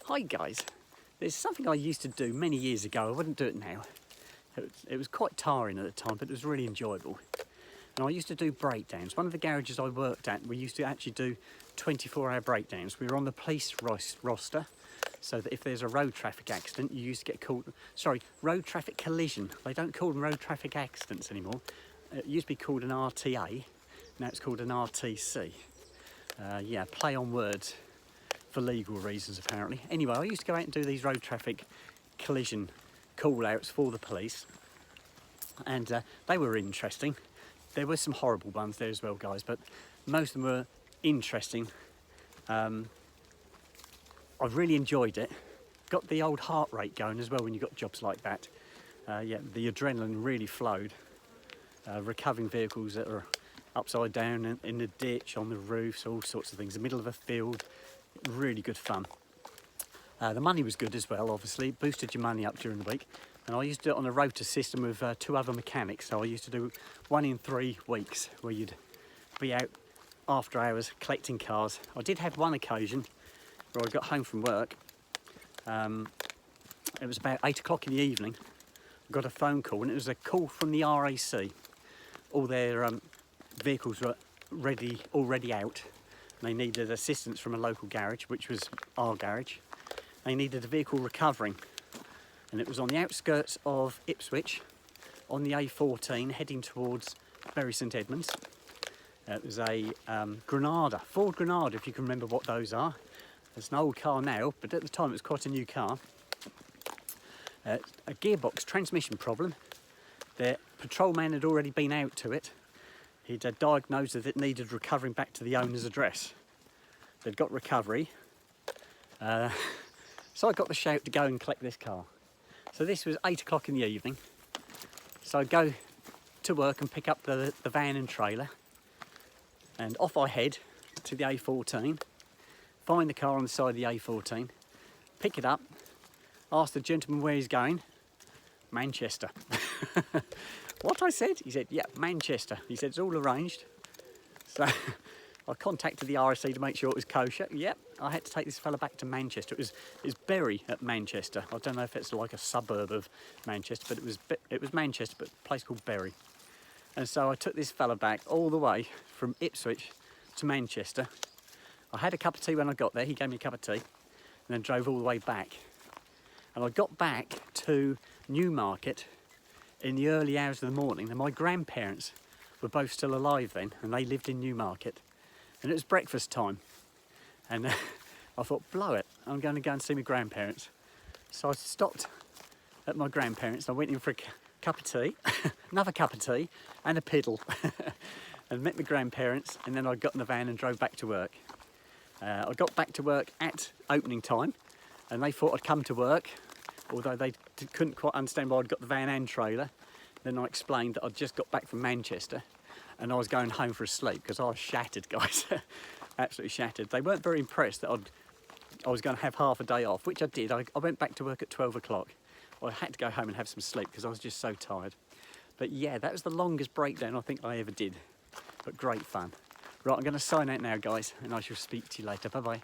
Hi guys, there's something I used to do many years ago. I wouldn't do it now. It was quite tiring at the time, but it was really enjoyable. And I used to do breakdowns. One of the garages I worked at, we used to actually do 24-hour breakdowns. We were on the police roster, so that if there's a road traffic accident, you used to get called, road traffic collision. They don't call them road traffic accidents anymore. It used to be called an RTA, now it's called an RTC. Yeah, play on words for legal reasons apparently. Anyway, I used to go out and do these road traffic collision call-outs for the police, and they were interesting. There were some horrible ones there as well, guys, but most of them were interesting. I really enjoyed it. Got the old heart rate going as well when you got jobs like that. Yeah, the adrenaline really flowed. Recovering vehicles that are upside down in the ditch, on the roofs, all sorts of things, the middle of a field. Really good fun. The money was good as well, obviously. It boosted your money up during the week. And I used to do it on a rota system with two other mechanics. So I used to do 1 in 3 weeks where you'd be out after hours collecting cars. I did have one occasion where I got home from work. It was about 8 o'clock in the evening. I got a phone call, and it was a call from the RAC. All their vehicles were already out. They needed assistance from a local garage, which was our garage. They needed a vehicle recovering, and it was on the outskirts of Ipswich, on the A14, heading towards Bury St Edmunds. It was a Granada, Ford Granada, if you can remember what those are. It's an old car now, but at the time it was quite a new car. A gearbox transmission problem. The patrolman had already been out to it. He'd diagnosed that it needed recovering back to the owner's address. They'd got recovery. So I got the shout to go and collect this car. So this was 8 o'clock in the evening. So I go to work and pick up the van and trailer. And off I head to the A14. Find the car on the side of the A14. Pick it up. Ask the gentleman where he's going. Manchester. What I said? He said, yeah, Manchester. He said, it's all arranged. So I contacted the RSC to make sure it was kosher. Yep, I had to take this fella back to Manchester. It was Bury at Manchester. I don't know if it's like a suburb of Manchester, but it was Manchester, but a place called Bury. And so I took this fella back all the way from Ipswich to Manchester. I had a cup of tea when I got there. He gave me a cup of tea, and then drove all the way back. And I got back to Newmarket in the early hours of the morning, and my grandparents were both still alive then, and they lived in Newmarket. And it was breakfast time, and I thought, blow it, I'm going to go and see my grandparents. So I stopped at my grandparents, and I went in for a cup of tea, another cup of tea, and a piddle, and met my grandparents, and then I got in the van and drove back to work. I got back to work at opening time, and they thought I'd come to work, although they couldn't quite understand why I'd got the van and trailer. Then I explained that I'd just got back from Manchester and I was going home for a sleep because I was shattered, guys. Absolutely shattered. They weren't very impressed that I was going to have half a day off, which I did. I went back to work at 12 o'clock. I had to go home and have some sleep because I was just so tired. But yeah, that was the longest breakdown I think I ever did. But great fun. Right, I'm going to sign out now, guys, and I shall speak to you later. Bye-bye.